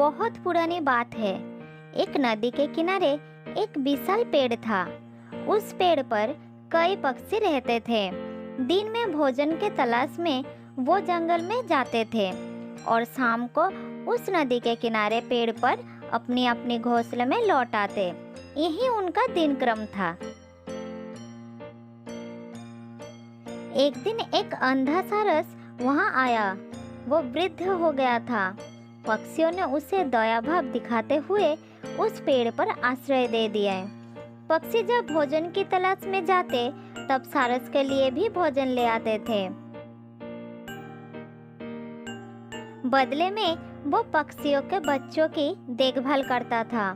बहुत पुरानी बात है। एक नदी के किनारे एक विशाल पेड़ था। उस पेड़ पर कई पक्षी रहते थे। दिन में भोजन के तलाश में वो जंगल में जाते थे और शाम को उस नदी के किनारे पेड़ पर अपनी अपनी घोंसले में लौट आते। यही उनका दिनक्रम था। एक दिन एक अंधा सारस वहां आया। वो वृद्ध हो गया था। पक्षियों ने उसे दया भाव दिखाते हुए उस पेड़ पर आश्रय दे दिया। पक्षी जब भोजन की तलाश में जाते तब सारस के लिए भी भोजन ले आते थे। बदले में वो पक्षियों के बच्चों की देखभाल करता था।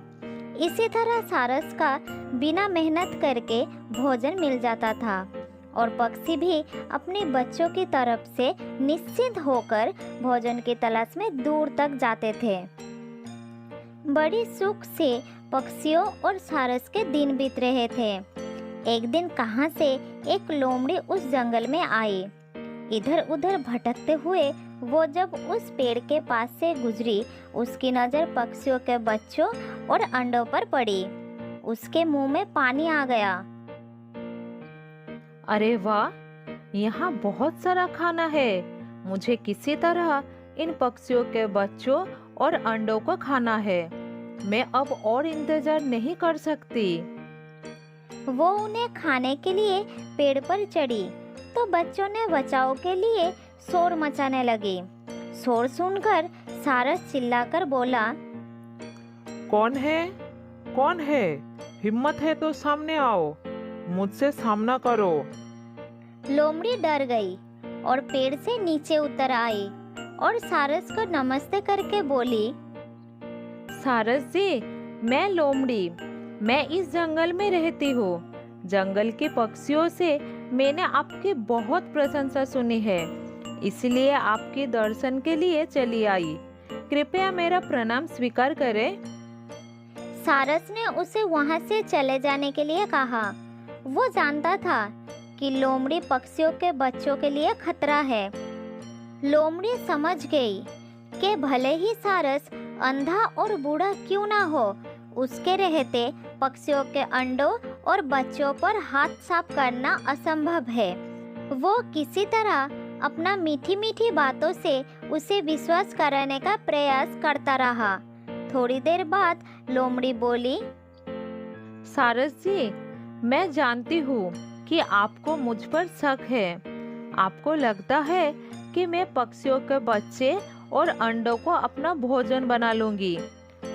इसी तरह सारस का बिना मेहनत करके भोजन मिल जाता था और पक्षी भी अपने बच्चों की तरफ से निश्चिंत होकर भोजन की तलाश में दूर तक जाते थे। बड़ी सुख से पक्षियों और सारस के दिन बीत रहे थे। एक दिन कहां से एक लोमड़ी उस जंगल में आई। इधर उधर भटकते हुए वो जब उस पेड़ के पास से गुजरी, उसकी नज़र पक्षियों के बच्चों और अंडों पर पड़ी। उसके मुंह में पानी आ गया। अरे वाह, यहाँ बहुत सारा खाना है। मुझे किसी तरह इन पक्षियों के बच्चों और अंडों को खाना है। मैं अब और इंतजार नहीं कर सकती। वो उन्हें खाने के लिए पेड़ पर चढ़ी तो बच्चों ने बचाव के लिए शोर मचाने लगे। शोर सुनकर सारस चिल्लाकर बोला, कौन है? कौन है? हिम्मत है तो सामने आओ, मुझसे सामना करो। लोमड़ी डर गई और पेड़ से नीचे उतर आई और सारस को नमस्ते करके बोली, सारस जी, मैं लोमड़ी, मैं इस जंगल में रहती हूँ। जंगल के पक्षियों से मैंने आपकी बहुत प्रशंसा सुनी है, इसलिए आपके दर्शन के लिए चली आई। कृपया मेरा प्रणाम स्वीकार करें। सारस ने उसे वहां से चले जाने के लिए कहा। वो जानता था कि लोमड़ी पक्षियों के बच्चों के लिए खतरा है। लोमड़ी समझ गई कि भले ही सारस अंधा और बूढ़ा क्यों ना हो, उसके रहते पक्षियों के अंडों और बच्चों पर हाथ साफ करना असंभव है। वो किसी तरह अपना मीठी मीठी बातों से उसे विश्वास कराने का प्रयास करता रहा। थोड़ी देर बाद लोमड़ी बोली, सारस जी, मैं जानती हूँ कि आपको मुझ पर शक है। आपको लगता है कि मैं पक्षियों के बच्चे और अंडों को अपना भोजन बना लूंगी,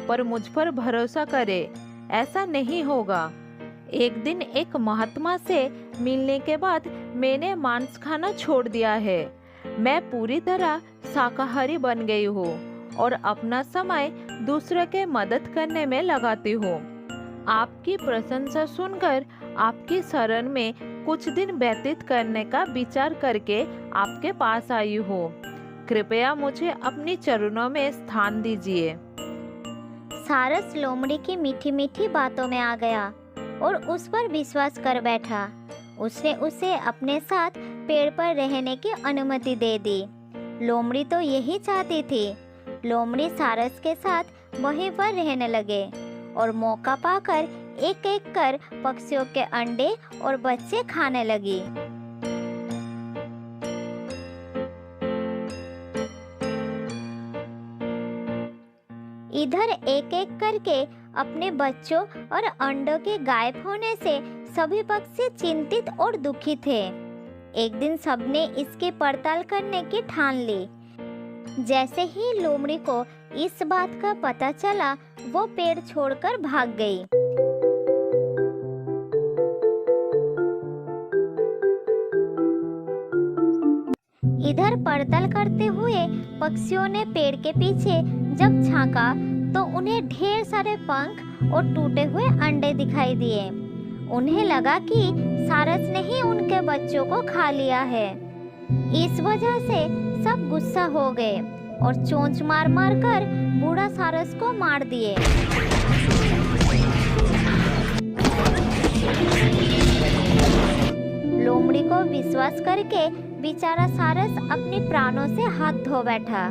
पर मुझ पर भरोसा करें, ऐसा नहीं होगा। एक दिन एक महात्मा से मिलने के बाद मैंने मांस खाना छोड़ दिया है। मैं पूरी तरह शाकाहारी बन गई हूँ और अपना समय दूसरे के मदद करने में लगाती हूँ। आपकी प्रशंसा सुनकर आपकी शरण में कुछ दिन व्यतीत करने का विचार करके आपके पास आई हूँ। कृपया मुझे अपनी चरणों में स्थान दीजिए। सारस लोमड़ी की मीठी मीठी बातों में आ गया और उस पर विश्वास कर बैठा। उसने उसे अपने साथ पेड़ पर रहने की अनुमति दे दी। लोमड़ी तो यही चाहती थी। लोमड़ी सारस के साथ वहीं पर रहने लगे और मौका पाकर एक एक कर पक्षियों के अंडे और बच्चे खाने लगी। इधर एक एक करके अपने बच्चों और अंडों के गायब होने से सभी पक्षी चिंतित और दुखी थे। एक दिन सबने इसकी पड़ताल करने की ठान ली। जैसे ही लोमड़ी को इस बात का पता चला, वो पेड़ छोड़कर भाग गई। इधर पड़ताल करते हुए पक्षियों ने पेड़ के पीछे जब झांका तो उन्हें ढेर सारे पंख और टूटे हुए अंडे दिखाई दिए। उन्हें लगा कि सारस ने ही उनके बच्चों को खा लिया है। इस वजह से सब गुस्सा हो गए और चोंच मार मार कर बूढ़ा सारस को मार दिए। लोमड़ी को विश्वास करके बेचारा सारस अपने प्राणों से हाथ धो बैठा।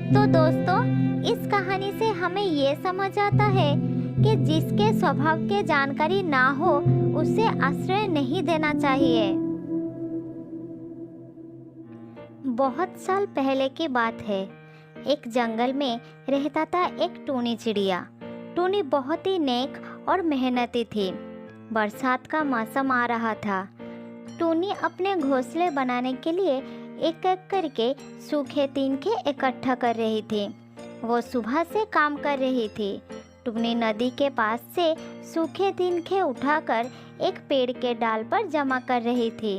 तो दोस्तों, इस कहानी से हमें ये समझ आता है कि जिसके स्वभाव की जानकारी ना हो उसे आश्रय नहीं देना चाहिए। बहुत साल पहले की बात है। एक जंगल में रहता था एक टूनी चिड़िया। टूनी बहुत ही नेक और मेहनती थी। बरसात का मौसम आ रहा था। टूनी अपने घोंसले बनाने के लिए एक एक करके सूखे तिनके इकट्ठा कर रही थी। वो सुबह से काम कर रही थी। टूनी नदी के पास से सूखे तिनके उठाकर एक पेड़ के डाल पर जमा कर रही थी।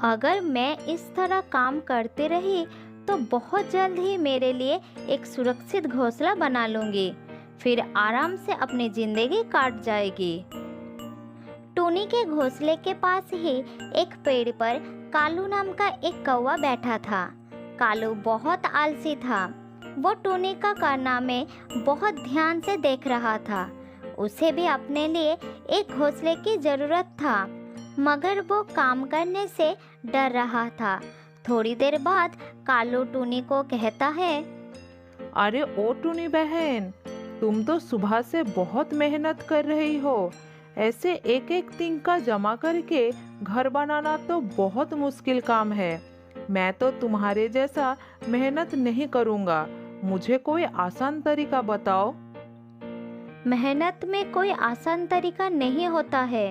अगर मैं इस तरह काम करती रही तो बहुत जल्द ही मेरे लिए एक सुरक्षित घोंसला बना लूंगी, फिर आराम से अपनी जिंदगी काट जाएगी। टूनी के घोंसले के पास ही एक पेड़ पर कालू नाम का एक कौवा बैठा था। कालू बहुत आलसी था। वो टूनी का कारनामे बहुत ध्यान से देख रहा था। उसे भी अपने लिए एक घोंसले की जरूरत था, मगर वो काम करने से डर रहा था। थोड़ी देर बाद कालू टूनी को कहता है, अरे ओ टूनी बहन, तुम तो सुबह से बहुत मेहनत कर रही हो। ऐसे एक एक तिनका जमा करके घर बनाना तो बहुत मुश्किल काम है। मैं तो तुम्हारे जैसा मेहनत नहीं करूँगा। मुझे कोई आसान तरीका बताओ। मेहनत में कोई आसान तरीका नहीं होता है।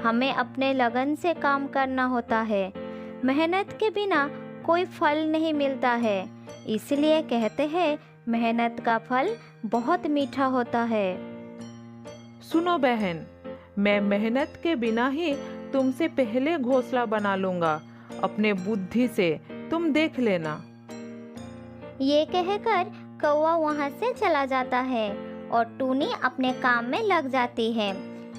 हमें अपने लगन से काम करना होता है। मेहनत के बिना कोई फल नहीं मिलता है। इसलिए कहते हैं मेहनत का फल बहुत मीठा होता है। सुनो बहन, मैं मेहनत के बिना ही तुमसे पहले घोंसला बना लूंगा अपने बुद्धि से, तुम देख लेना। ये कहकर कौवा वहाँ से चला जाता है और टूनी अपने काम में लग जाती है।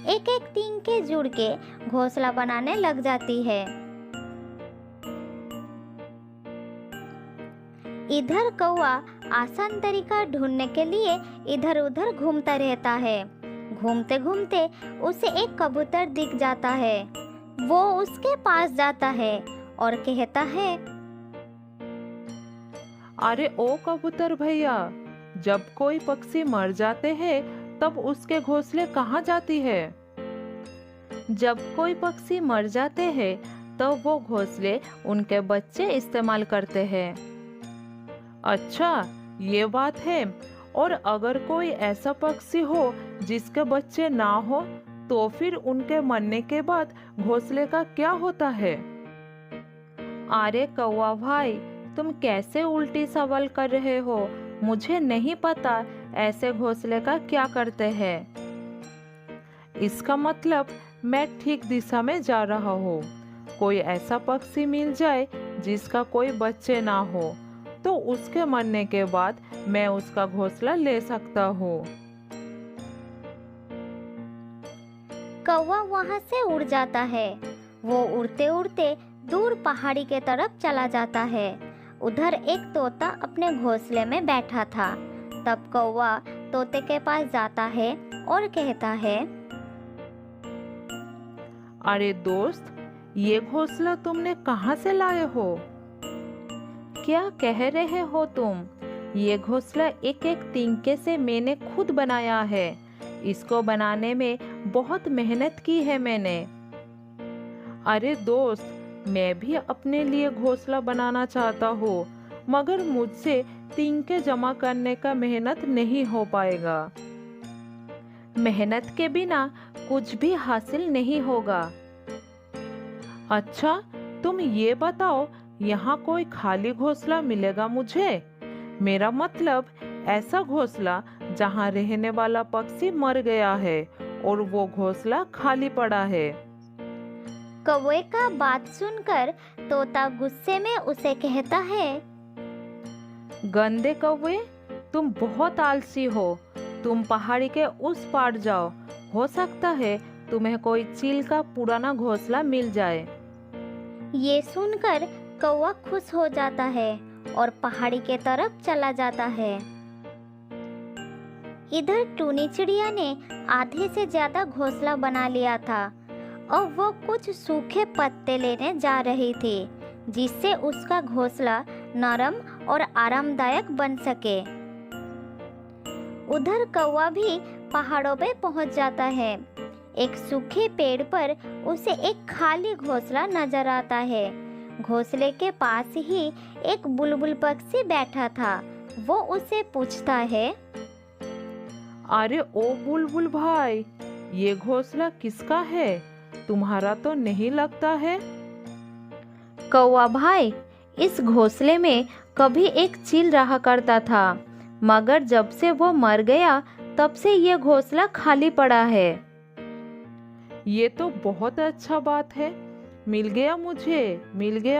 एक एक तिनके जुड़ के घोंसला बनाने लग जाती है। इधर कौवा आसान तरीका ढूंढने के लिए इधर उधर घूमता रहता है। घूमते घूमते उसे एक कबूतर दिख जाता है। वो उसके पास जाता है और कहता है, अरे ओ कबूतर भैया, जब कोई पक्षी मर जाते हैं तब उसके घोंसले कहाँ जाती है? जब कोई पक्षी मर जाते हैं तो वो घोंसले उनके बच्चे इस्तेमाल करते हैं। अच्छा, ये बात है। और अगर कोई ऐसा पक्षी हो जिसके बच्चे ना हो तो फिर उनके मरने के बाद घोंसले का क्या होता है? अरे कौवा भाई, तुम कैसे उल्टी सवाल कर रहे हो? मुझे नहीं पता ऐसे घोंसले का क्या करते हैं। इसका मतलब मैं ठीक दिशा में जा रहा हूँ। कोई ऐसा पक्षी मिल जाए जिसका कोई बच्चे ना हो तो उसके मरने के बाद मैं उसका घोंसला ले सकता हूँ। कौवा वहाँ से उड़ जाता है। वो उड़ते उड़ते दूर पहाड़ी के तरफ चला जाता है। उधर एक तोता अपने घोंसले में बैठा था। तब कौवा तोते के पास जाता है और कहता है, अरे दोस्त, ये घोंसला तुमने कहाँ से लाए हो? क्या कह रहे हो तुम? ये घोंसला एक एक तिनके से मैंने खुद बनाया है। इसको बनाने में बहुत मेहनत की है मैंने। अरे दोस्त, मैं भी अपने लिए घोंसला बनाना चाहता हूँ, मगर मुझसे तिनके जमा करने का मेहनत नहीं हो पाएगा। मेहनत के बिना कुछ भी हासिल नहीं होगा। अच्छा, तुम ये बताओ, यहाँ कोई खाली घोंसला मिलेगा मुझे? मेरा मतलब ऐसा घोंसला जहाँ रहने वाला पक्षी मर गया है और वो घोंसला खाली पड़ा है। कौवे का बात सुनकर तोता गुस्से में उसे कहता है, गंदे कौवे, तुम बहुत आलसी हो। तुम पहाड़ी के उस पार जाओ। हो सकता है तुम्हें कोई चील का पुराना घोंसला मिल जाए। ये सुनकर कौवा खुश हो जाता है और पहाड़ी के तरफ चला जाता है। इधर टूनी चिड़िया ने आधे से ज्यादा घोंसला बना लिया था और वो कुछ सूखे पत्ते लेने जा रही थी, जिससे उसका घोंसला नरम और आरामदायक बन सके। उधर कौवा भी पहाड़ों पे पहुंच जाता है। एक सूखे पेड़ पर उसे एक खाली घोंसला नजर आता है। घोंसले के पास ही एक बुलबुल पक्षी बैठा था। वो उसे पूछता है, अरे ओ बुलबुल भाई, ये घोंसला किसका है? तुम्हारा तो नहीं लगता है। कौवा भाई, इस घोंसले में कभी एक चील रहा करता था, मगर जब से वो मर गया तब से ये घोंसला खाली पड़ा है। ये तो बहुत अच्छा बात है। मिल गया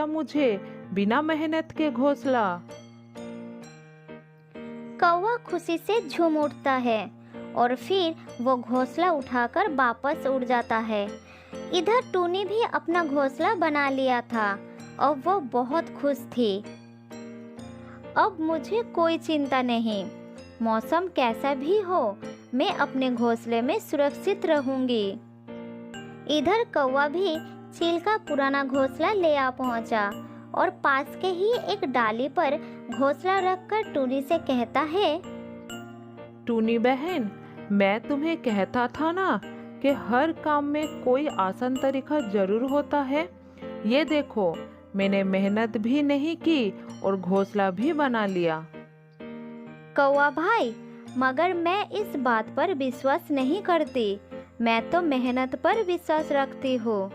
मुझे बिना मेहनत के घोंसला। कौवा खुशी से झूम उठता है और फिर वो घोंसला उठाकर वापस उड़ जाता है। इधर टूनी भी अपना घोंसला बना लिया था और वो बहुत खुश थी। अब मुझे कोई चिंता नहीं, मौसम कैसा भी हो, मैं अपने घोंसले में सुरक्षित रहूंगी। इधर कौवा भी चील का पुराना घोंसला ले आ पहुंचा और पास के ही एक डाली पर घोंसला रखकर टूनी से कहता है, टूनी बहन, मैं तुम्हें कहता था ना कि हर काम में कोई आसान तरीका जरूर होता है। ये देखो, मैंने मेहनत भी नहीं की और घोंसला भी बना लिया। कौवा भाई, मगर मैं इस बात पर विश्वास नहीं करती। मैं तो मेहनत पर विश्वास रखती हूँ।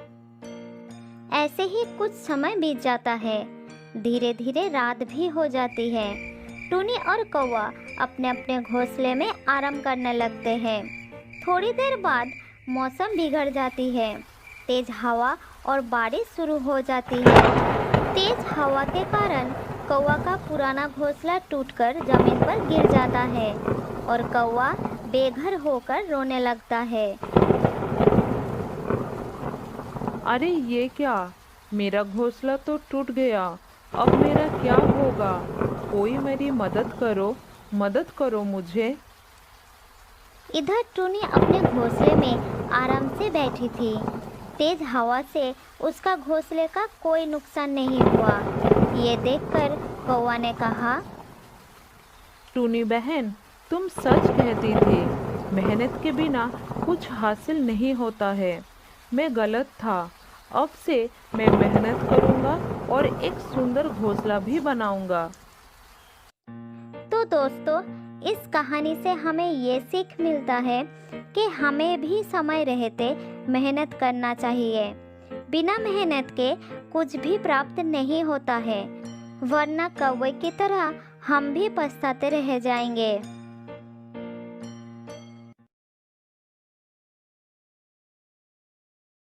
ऐसे ही कुछ समय बीत जाता है। धीरे धीरे रात भी हो जाती है। टूनी और कौवा अपने अपने घोंसले में आराम करने लगते हैं। थोड़ी देर बाद मौसम बिगड़ जाती है। तेज हवा और बारिश शुरू हो जाती है। तेज हवा के कारण कौवा का पुराना घोंसला टूटकर जमीन पर गिर जाता है और कौवा बेघर होकर रोने लगता है। अरे ये क्या, मेरा घोंसला तो टूट गया। अब मेरा क्या होगा? कोई मेरी मदद करो मुझे। इधर टूनी अपने घोंसले में आराम से बैठी थी। तेज हवा से उसका घोंसले का कोई नुकसान नहीं हुआ। ये देखकर कौवा ने कहा, टूनी बहन, तुम सच कहती थी, मेहनत के बिना कुछ हासिल नहीं होता है। मैं गलत था। अब से मैं मेहनत करूंगा और एक सुंदर घोंसला भी बनाऊंगा। तो दोस्तों, इस कहानी से हमें ये सीख मिलता है कि हमें भी समय रहते मेहनत करना चाहिए। बिना मेहनत के कुछ भी प्राप्त नहीं होता है, वरना कौवे की तरह हम भी पछताते रह जाएंगे।